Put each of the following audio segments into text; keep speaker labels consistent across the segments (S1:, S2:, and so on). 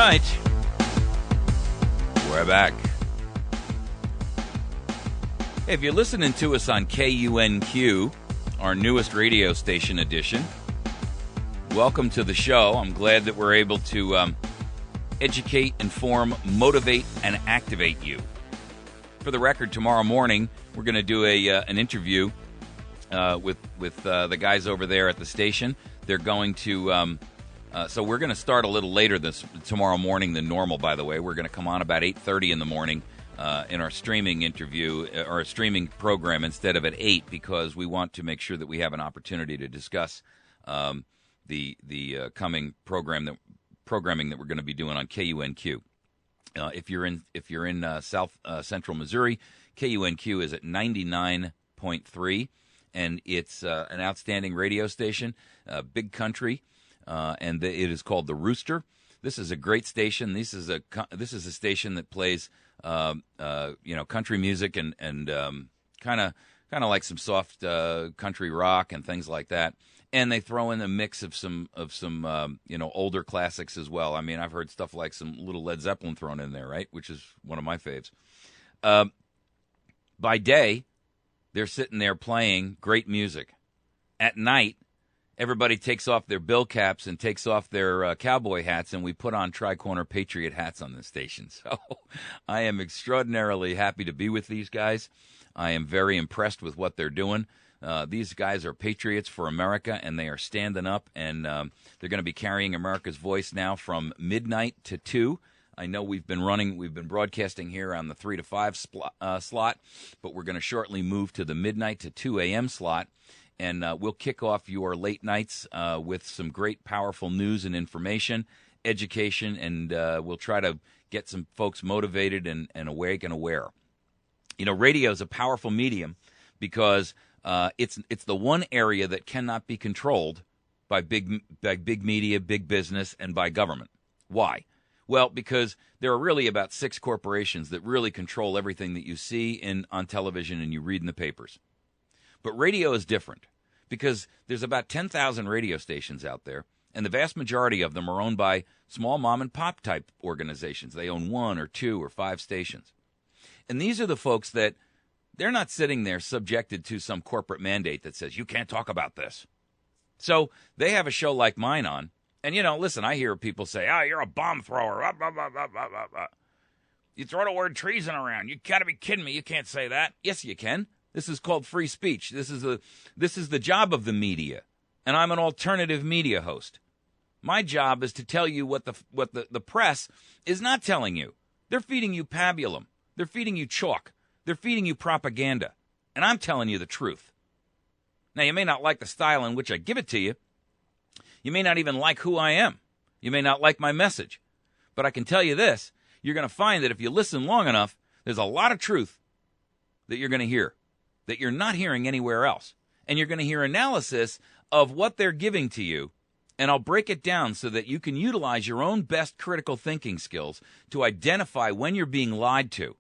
S1: right. We're back. Hey, if you're listening to us on KUNQ, our newest radio station edition, welcome to the show. I'm glad that we're able to educate, inform, motivate, and activate you. For the record, tomorrow morning, we're going to do an interview with the guys over there at the station. They're going to... So we're going to start a little later tomorrow morning than normal, by the way. We're going to come on about 8:30 in the morning in our streaming interview, or a streaming program, instead of at 8, because we want to make sure that we have an opportunity to discuss the coming programming that we're going to be doing on KUNQ. If you're in South Central Missouri, KUNQ is at 99.3, and it's an outstanding radio station, big country. And it is called The Rooster. This is a great station. This is a station that plays, country music and kind of like some soft country rock and things like that. And they throw in a mix of some older classics as well. I mean, I've heard stuff like some little Led Zeppelin thrown in there, right? Which is one of my faves. By day, they're sitting there playing great music. At night, everybody takes off their bill caps and takes off their cowboy hats, and we put on Tri-Corner Patriot hats on this station. So I am extraordinarily happy to be with these guys. I am very impressed with what they're doing. These guys are patriots for America, and they are standing up, and they're going to be carrying America's voice now from midnight to 2. I know we've been broadcasting here on the 3 to 5 slot, but we're going to shortly move to the midnight to 2 a.m. slot. And we'll kick off your late nights with some great, powerful news and information, education, and we'll try to get some folks motivated and awake and aware. You know, radio is a powerful medium because it's the one area that cannot be controlled by big media, big business, and by government. Why? Well, because there are really about 6 corporations that really control everything that you see on television and you read in the papers. But radio is different because there's about 10,000 radio stations out there, and the vast majority of them are owned by small mom-and-pop type organizations. They own 1 or 2 or 5 stations. And these are the folks that they're not sitting there subjected to some corporate mandate that says, you can't talk about this. So they have a show like mine on, and, listen, I hear people say, you're a bomb thrower. You throw the word treason around. You got to be kidding me. You can't say that. Yes, you can. This is called free speech. This is the job of the media, and I'm an alternative media host. My job is to tell you what the press is not telling you. They're feeding you pabulum. They're feeding you chalk. They're feeding you propaganda, and I'm telling you the truth. Now, you may not like the style in which I give it to you. You may not even like who I am. You may not like my message. But I can tell you this, you're going to find that if you listen long enough, there's a lot of truth that you're going to hear that you're not hearing anywhere else. And you're going to hear analysis of what they're giving to you, and I'll break it down so that you can utilize your own best critical thinking skills to identify when you're being lied to.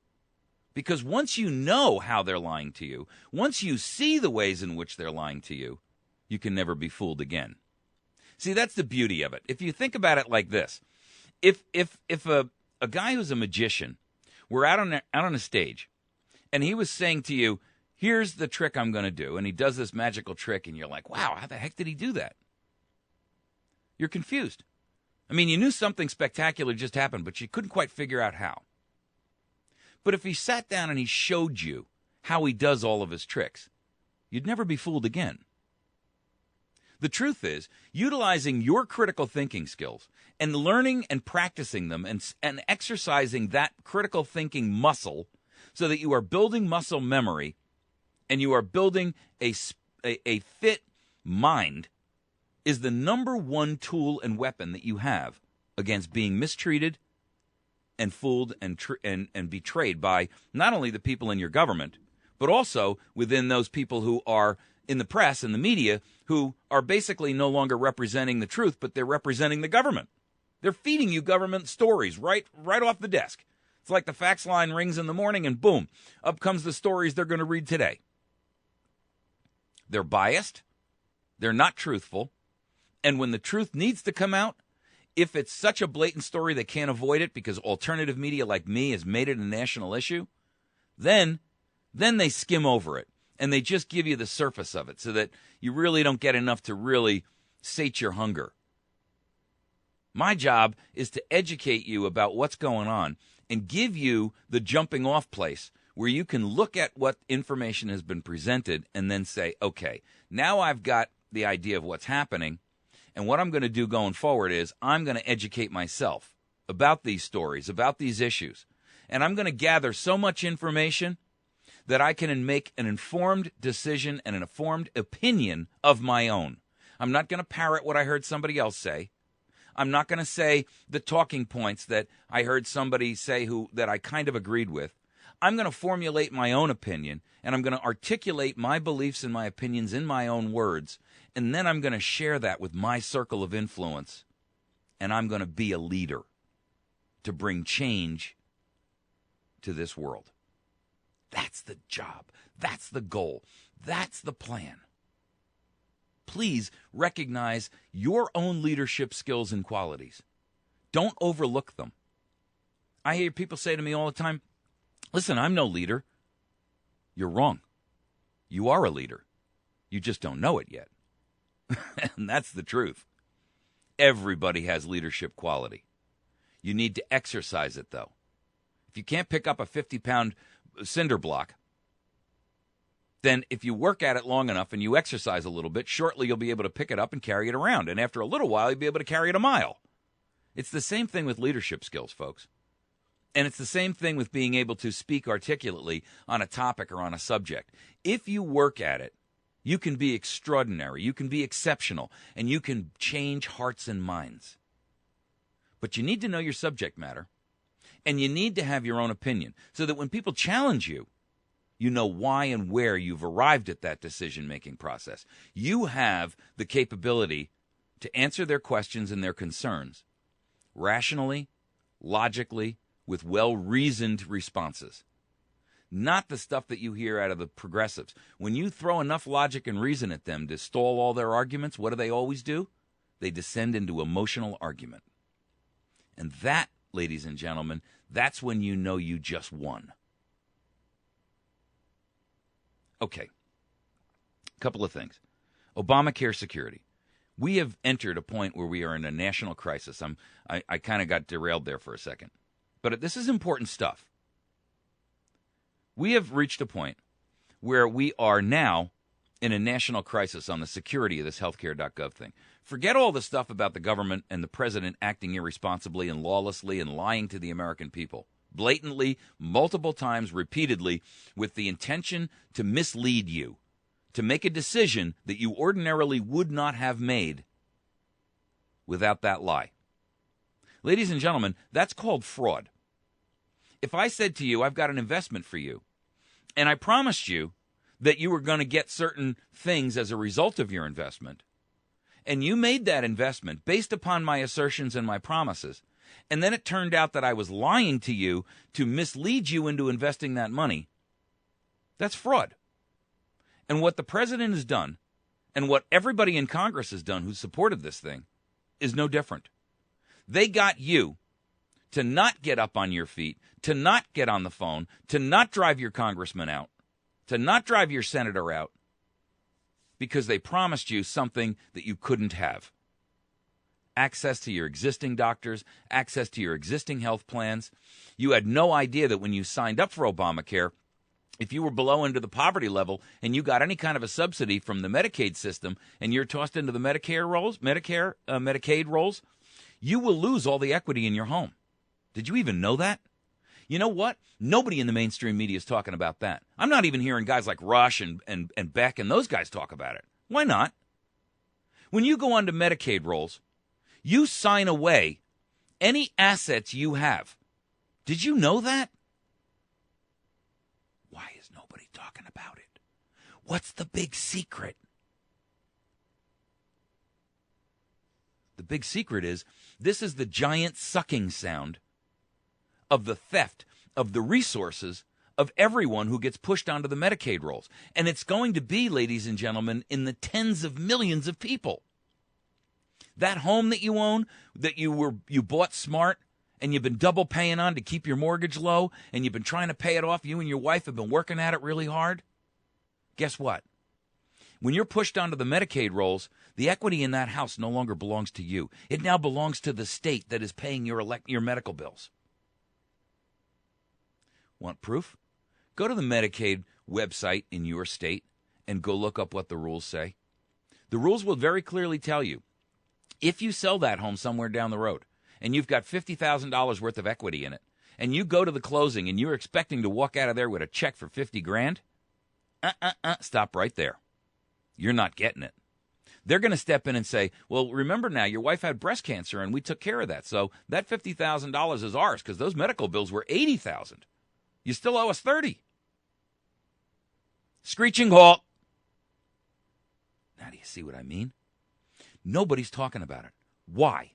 S1: Because once you know how they're lying to you, once you see the ways in which they're lying to you, you can never be fooled again. See, that's the beauty of it. If you think about it like this, if a guy who's a magician were out on a stage and he was saying to you, here's the trick I'm going to do, and he does this magical trick, and you're like, wow, how the heck did he do that? You're confused. I mean, you knew something spectacular just happened, but you couldn't quite figure out how. But if he sat down and he showed you how he does all of his tricks, you'd never be fooled again. The truth is, utilizing your critical thinking skills and learning and practicing them and exercising that critical thinking muscle so that you are building muscle memory and you are building a fit mind is the number one tool and weapon that you have against being mistreated and fooled and betrayed by not only the people in your government, but also within those people who are in the press and the media who are basically no longer representing the truth, but they're representing the government. They're feeding you government stories right off the desk. It's like the fax line rings in the morning and boom, up comes the stories they're going to read today. They're biased. They're not truthful. And when the truth needs to come out, If it's such a blatant story they can't avoid it because alternative media like me has made it a national issue, then they skim over it and they just give you the surface of it so that you really don't get enough to really sate your hunger. My job is to educate you about what's going on and give you the jumping off place where you can look at what information has been presented and then say, okay, now I've got the idea of what's happening, and what I'm going to do going forward is I'm going to educate myself about these stories, about these issues, and I'm going to gather so much information that I can make an informed decision and an informed opinion of my own. I'm not going to parrot what I heard somebody else say. I'm not going to say the talking points that I heard somebody say that I kind of agreed with. I'm going to formulate my own opinion, and I'm going to articulate my beliefs and my opinions in my own words, and then I'm going to share that with my circle of influence, and I'm going to be a leader to bring change to this world. That's the job. That's the goal. That's the plan. Please recognize your own leadership skills and qualities. Don't overlook them. I hear people say to me all the time, listen, I'm no leader. You're wrong. You are a leader. You just don't know it yet. And that's the truth. Everybody has leadership quality. You need to exercise it, though. If you can't pick up a 50-pound cinder block, then if you work at it long enough and you exercise a little bit, shortly you'll be able to pick it up and carry it around. And after a little while, you'll be able to carry it a mile. It's the same thing with leadership skills, folks. And it's the same thing with being able to speak articulately on a topic or on a subject. If you work at it, you can be extraordinary, you can be exceptional, and you can change hearts and minds. But you need to know your subject matter, and you need to have your own opinion so that when people challenge you, you know why and where you've arrived at that decision-making process. You have the capability to answer their questions and their concerns rationally, logically, with well-reasoned responses. Not the stuff that you hear out of the progressives. When you throw enough logic and reason at them to stall all their arguments, what do they always do? They descend into emotional argument. And that, ladies and gentlemen, that's when you know you just won. Okay, a couple of things. Obamacare security. We have entered a point where we are in a national crisis. I kind of got derailed there for a second. But this is important stuff. We have reached a point where we are now in a national crisis on the security of this Healthcare.gov thing. Forget all the stuff about the government and the president acting irresponsibly and lawlessly and lying to the American people. Blatantly, multiple times, repeatedly, with the intention to mislead you, to make a decision that you ordinarily would not have made without that lie. Ladies and gentlemen, that's called fraud. If I said to you, I've got an investment for you, and I promised you that you were going to get certain things as a result of your investment, and you made that investment based upon my assertions and my promises, and then it turned out that I was lying to you to mislead you into investing that money, that's fraud. And what the president has done, and what everybody in Congress has done who supported this thing, is no different. They got you to not get up on your feet, to not get on the phone, to not drive your congressman out, to not drive your senator out, because they promised you something that you couldn't have. Access to your existing doctors, access to your existing health plans. You had no idea that when you signed up for Obamacare, if you were below into the poverty level and you got any kind of a subsidy from the Medicaid system and you're tossed into the Medicaid rolls, you will lose all the equity in your home. Did you even know that? You know what? Nobody in the mainstream media is talking about that. I'm not even hearing guys like Rush and Beck and those guys talk about it. Why not? When you go onto Medicaid rolls, you sign away any assets you have. Did you know that? Why is nobody talking about it? What's the big secret? The big secret is this is the giant sucking sound of the theft of the resources of everyone who gets pushed onto the Medicaid rolls. And it's going to be, ladies and gentlemen, in the tens of millions of people. That home that you own, that you bought smart, and you've been double paying on to keep your mortgage low, and you've been trying to pay it off, you and your wife have been working at it really hard, guess what? When you're pushed onto the Medicaid rolls, the equity in that house no longer belongs to you. It now belongs to the state that is paying your medical bills. Want proof? Go to the Medicaid website in your state and go look up what the rules say. The rules will very clearly tell you, if you sell that home somewhere down the road and you've got $50,000 worth of equity in it, and you go to the closing and you're expecting to walk out of there with a check for $50,000, stop right there. You're not getting it. They're going to step in and say, well, remember now, your wife had breast cancer and we took care of that. So that $50,000 is ours because those medical bills were $80,000. You still owe us $30,000. Screeching halt. Now do you see what I mean? Nobody's talking about it. Why?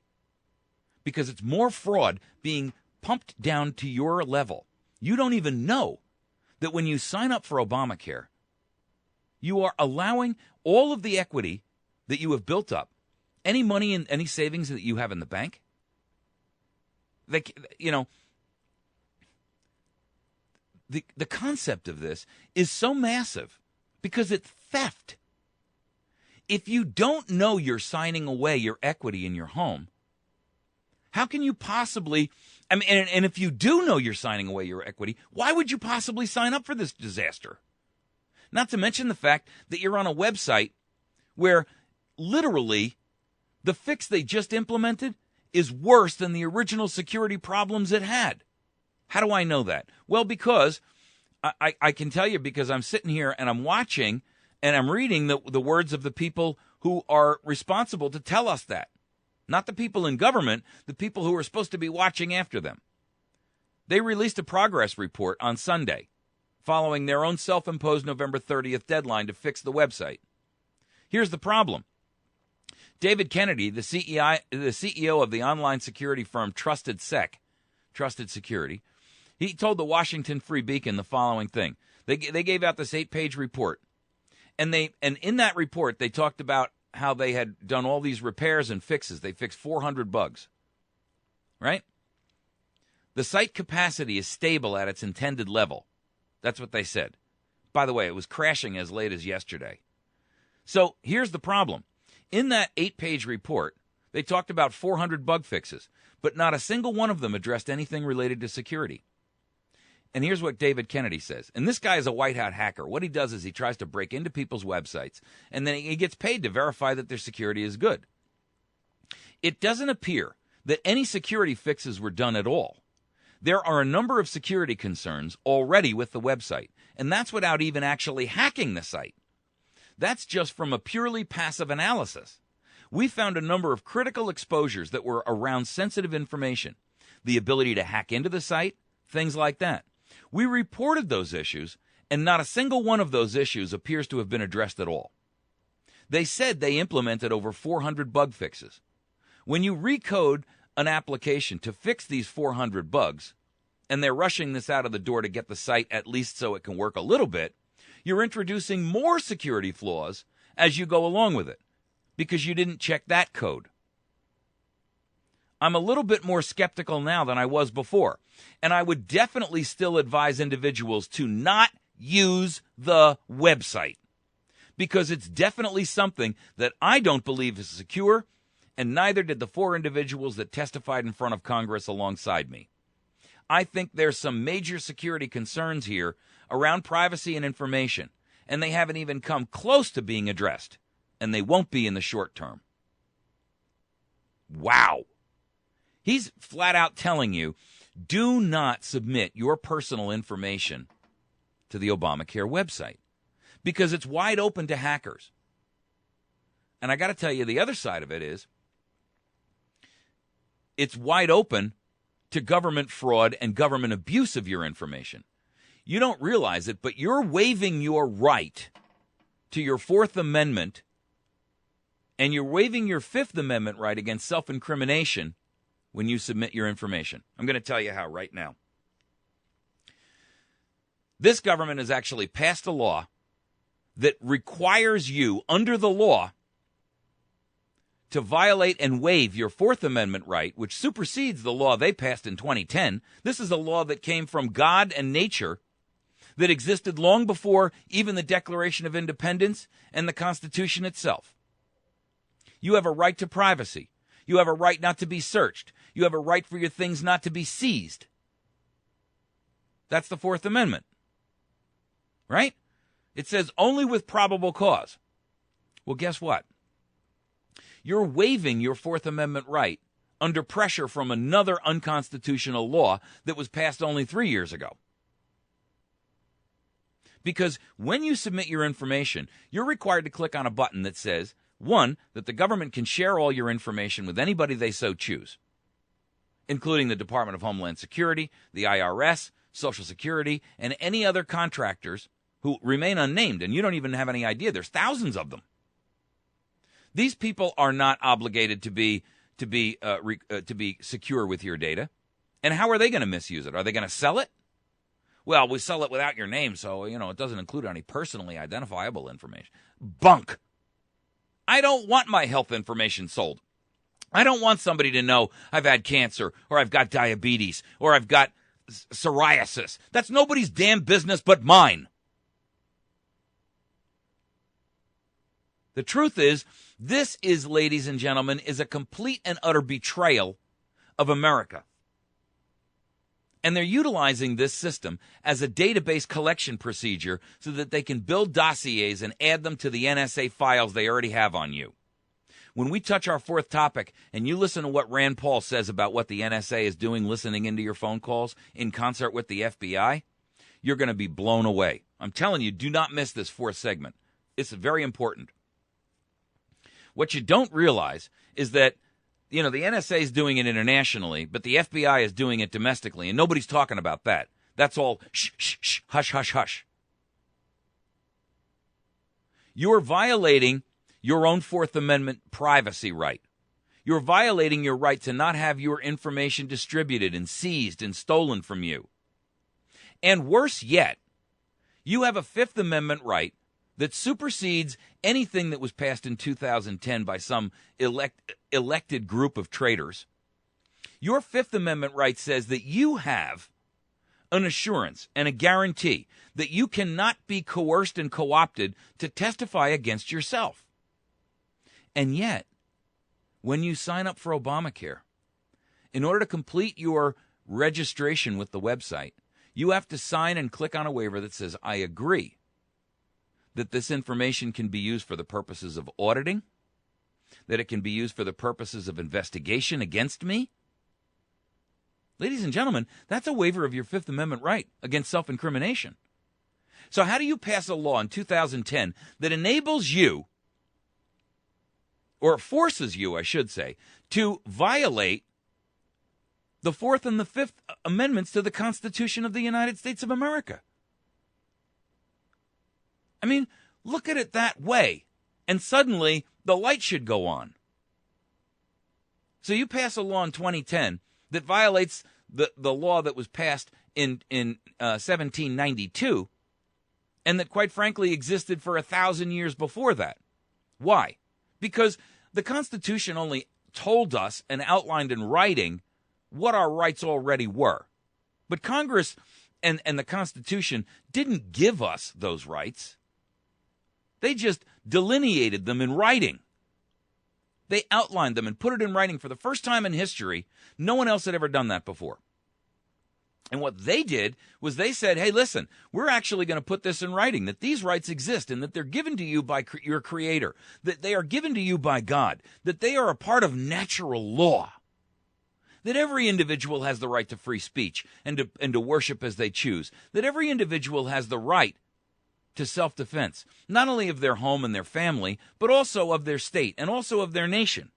S1: Because it's more fraud being pumped down to your level. You don't even know that when you sign up for Obamacare, you are allowing all of the equity that you have built up, any money and any savings that you have in the bank. The concept of this is so massive because it's theft. If you don't know you're signing away your equity in your home, how can you possibly, and if you do know you're signing away your equity, why would you possibly sign up for this disaster? Not to mention the fact that you're on a website where literally the fix they just implemented is worse than the original security problems it had. How do I know that? Well, because I can tell you, because I'm sitting here and I'm watching and I'm reading the words of the people who are responsible to tell us that. Not the people in government, the people who are supposed to be watching after them. They released a progress report on Sunday, following their own self-imposed November 30th deadline to fix the website. Here's the problem. David Kennedy, the CEO of the online security firm Trusted Security, he told the Washington Free Beacon the following thing. They gave out this 8-page report, and in that report they talked about how they had done all these repairs and fixes. They fixed 400 bugs, right? The site capacity is stable at its intended level. That's what they said. By the way, it was crashing as late as yesterday. So here's the problem. In that 8-page report, they talked about 400 bug fixes, but not a single one of them addressed anything related to security. And here's what David Kennedy says. And this guy is a white hat hacker. What he does is he tries to break into people's websites, and then he gets paid to verify that their security is good. It doesn't appear that any security fixes were done at all. There are a number of security concerns already with the website, and that's without even actually hacking the site. That's just from a purely passive analysis. We found a number of critical exposures that were around sensitive information, the ability to hack into the site, things like that. We reported those issues, and not a single one of those issues appears to have been addressed at all. They said they implemented over 400 bug fixes. When you recode an application to fix these 400 bugs, and they're rushing this out of the door to get the site at least so it can work a little bit, you're introducing more security flaws as you go along with it because you didn't check that code. I'm a little bit more skeptical now than I was before, and I would definitely still advise individuals to not use the website because it's definitely something that I don't believe is secure, and neither did the 4 individuals that testified in front of Congress alongside me. I think there's some major security concerns here around privacy and information, and they haven't even come close to being addressed, and they won't be in the short term. Wow. He's flat out telling you, do not submit your personal information to the Obamacare website because it's wide open to hackers. And I got to tell you, the other side of it is it's wide open to government fraud and government abuse of your information. You don't realize it, but you're waiving your right to your Fourth Amendment, and you're waiving your Fifth Amendment right against self-incrimination when you submit your information. I'm going to tell you how right now. This government has actually passed a law that requires you, under the law, to violate and waive your Fourth Amendment right, which supersedes the law they passed in 2010. This is a law that came from God and nature, that existed long before even the Declaration of Independence and the Constitution itself. You have a right to privacy. You have a right not to be searched. You have a right for your things not to be seized. That's the Fourth Amendment, right? It says only with probable cause. Well, guess what? You're waiving your Fourth Amendment right under pressure from another unconstitutional law that was passed only 3 years ago. Because when you submit your information, you're required to click on a button that says, one, that the government can share all your information with anybody they so choose, including the Department of Homeland Security, the IRS, Social Security, and any other contractors who remain unnamed, and you don't even have any idea. There's thousands of them. These people are not obligated to be secure with your data. And how are they going to misuse it? Are they going to sell it? Well, we sell it without your name, so, it doesn't include any personally identifiable information. Bunk. I don't want my health information sold. I don't want somebody to know I've had cancer, or I've got diabetes, or I've got psoriasis. That's nobody's damn business but mine. The truth is, this is, ladies and gentlemen, is a complete and utter betrayal of America. And they're utilizing this system as a database collection procedure so that they can build dossiers and add them to the NSA files they already have on you. When we touch our fourth topic and you listen to what Rand Paul says about what the NSA is doing listening into your phone calls in concert with the FBI, you're going to be blown away. I'm telling you, do not miss this fourth segment. It's very important. What you don't realize is that, the NSA is doing it internationally, but the FBI is doing it domestically, and nobody's talking about that. That's all shh, shh, shh, hush, hush, hush. You're violating your own Fourth Amendment privacy right. You're violating your right to not have your information distributed and seized and stolen from you. And worse yet, you have a Fifth Amendment right that supersedes anything that was passed in 2010 by some elected group of traitors. Your Fifth Amendment right says that you have an assurance and a guarantee that you cannot be coerced and co-opted to testify against yourself. And yet, when you sign up for Obamacare, in order to complete your registration with the website, you have to sign and click on a waiver that says, I agree that this information can be used for the purposes of auditing, that it can be used for the purposes of investigation against me. Ladies and gentlemen, that's a waiver of your Fifth Amendment right against self-incrimination. So how do you pass a law in 2010 that enables you, or forces you, I should say, to violate the Fourth and the Fifth Amendments to the Constitution of the United States of America? I mean, look at it that way, and suddenly the light should go on. So you pass a law in 2010 that violates the law that was passed in 1792, and that, quite frankly, existed for 1,000 years before that. Why? Because the Constitution only told us and outlined in writing what our rights already were. But Congress and the Constitution didn't give us those rights. They just delineated them in writing. They outlined them and put it in writing for the first time in history. No one else had ever done that before. And what they did was they said, hey, listen, we're actually going to put this in writing, that these rights exist and that they're given to you by your Creator, that they are given to you by God, that they are a part of natural law, that every individual has the right to free speech and to worship as they choose, that every individual has the right to self-defense, not only of their home and their family, but also of their state and also of their nation.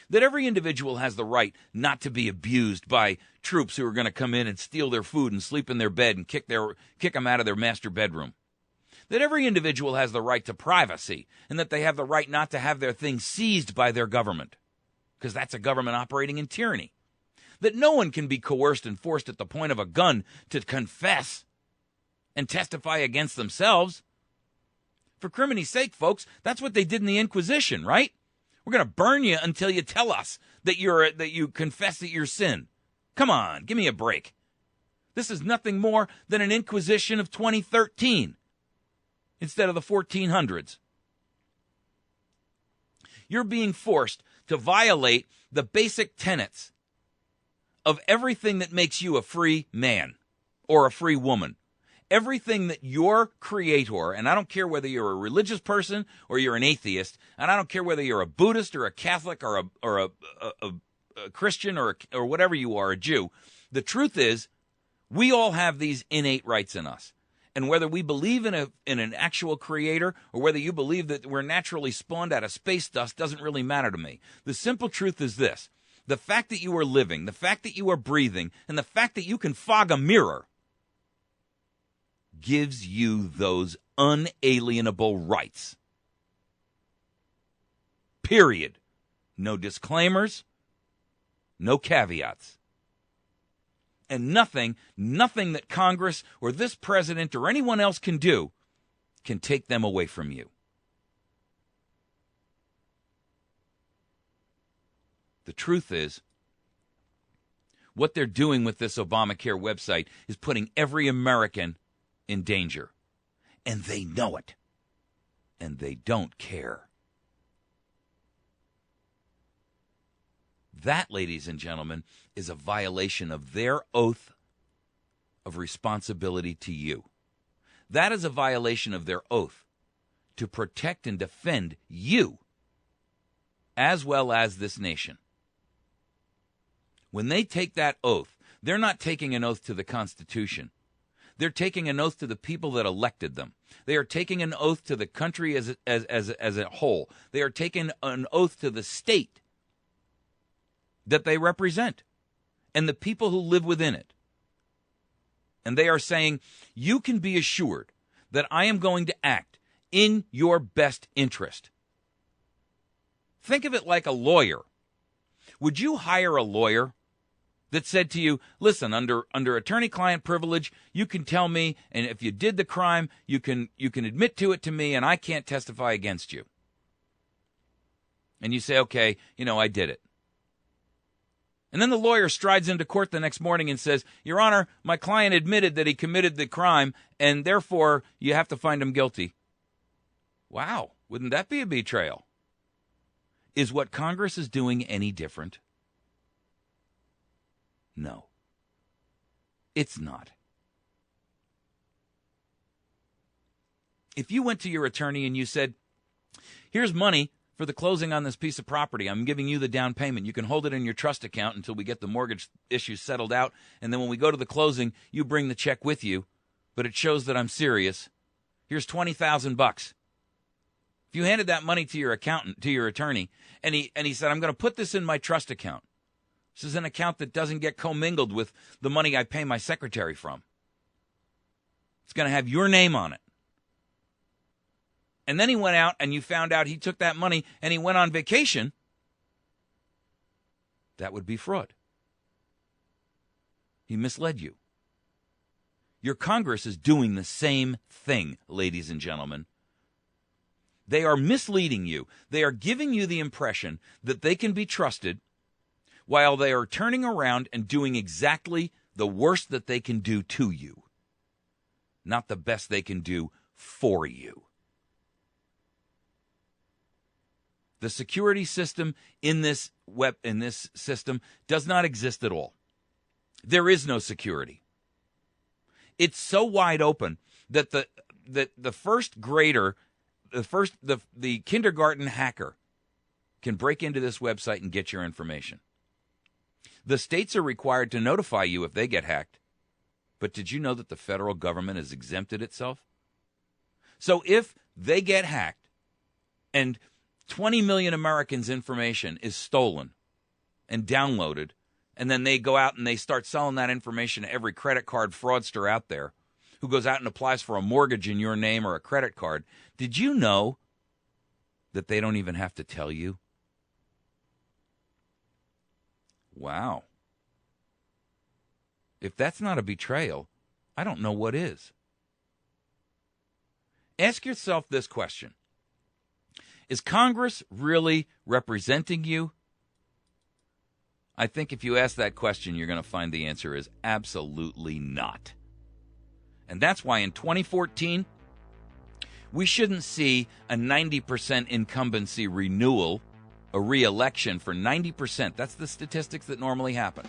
S1: That every individual has the right not to be abused by troops who are going to come in and steal their food and sleep in their bed and kick them out of their master bedroom. That every individual has the right to privacy and that they have the right not to have their things seized by their government, because that's a government operating in tyranny. That no one can be coerced and forced at the point of a gun to confess and testify against themselves. For crimini's sake, folks, that's what they did in the Inquisition, right? We're going to burn you until you tell us that you confess that you're sin. Come on, give me a break. This is nothing more than an Inquisition of 2013 instead of the 1400s. You're being forced to violate the basic tenets of everything that makes you a free man or a free woman. Everything that your creator, and I don't care whether you're a religious person or you're an atheist, and I don't care whether you're a Buddhist or a Catholic or a Christian or whatever you are, a Jew. The truth is, we all have these innate rights in us. And whether we believe in an actual creator or whether you believe that we're naturally spawned out of space dust doesn't really matter to me. The simple truth is this. The fact that you are living, the fact that you are breathing, and the fact that you can fog a mirror gives you those unalienable rights. Period. No disclaimers, no caveats. And nothing that Congress or this president or anyone else can do can take them away from you. The truth is, what they're doing with this Obamacare website is putting every American in danger. And they know it. And they don't care. That, ladies and gentlemen, is a violation of their oath of responsibility to you. That is a violation of their oath to protect and defend you as well as this nation. When they take that oath, they're not taking an oath to the Constitution. They're taking an oath to the people that elected them. They are taking an oath to the country as a whole. They are taking an oath to the state that they represent and the people who live within it. And they are saying, you can be assured that I am going to act in your best interest. Think of it like a lawyer. Would you hire a lawyer that said to you, listen, under attorney-client privilege, you can tell me, and if you did the crime, you can admit to it to me, and I can't testify against you? And you say, okay, I did it. And then the lawyer strides into court the next morning and says, Your Honor, my client admitted that he committed the crime, and therefore you have to find him guilty. Wow, wouldn't that be a betrayal? Is what Congress is doing any different? No, it's not. If you went to your attorney and you said, here's money for the closing on this piece of property. I'm giving you the down payment. You can hold it in your trust account until we get the mortgage issues settled out. And then when we go to the closing, you bring the check with you, but it shows that I'm serious. Here's $20,000. If you handed that money to your accountant, to your attorney, and he said, I'm going to put this in my trust account. This is an account that doesn't get commingled with the money I pay my secretary from. It's going to have your name on it. And then he went out and you found out he took that money and he went on vacation. That would be fraud. He misled you. Your Congress is doing the same thing, ladies and gentlemen. They are misleading you. They are giving you the impression that they can be trusted while they are turning around and doing exactly the worst that they can do to you, not the best they can do for you. The security system in this system does not exist at all. There is no security. It's so wide open that the first grader, the kindergarten hacker can break into this website and get your information. The states are required to notify you if they get hacked. But did you know that the federal government has exempted itself? So if they get hacked and 20 million Americans' information is stolen and downloaded, and then they go out and they start selling that information to every credit card fraudster out there who goes out and applies for a mortgage in your name or a credit card, did you know that they don't even have to tell you? Wow. If that's not a betrayal, I don't know what is. Ask yourself this question. Is Congress really representing you? I think if you ask that question, you're going to find the answer is absolutely not. And that's why in 2014, we shouldn't see a 90% incumbency renewal, a re-election for 90%. That's the statistics that normally happen.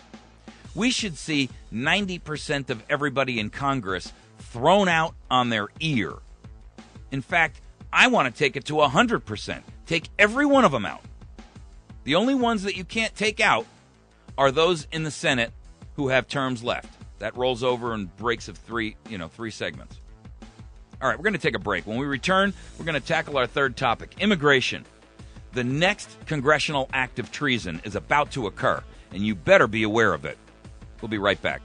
S1: We should see 90% of everybody in Congress thrown out on their ear. In fact, I want to take it to 100%. Take every one of them out. The only ones that you can't take out are those in the Senate who have terms left. That rolls over in breaks of three segments. All right, we're going to take a break. When we return, we're going to tackle our third topic, immigration. The next congressional act of treason is about to occur, and you better be aware of it. We'll be right back.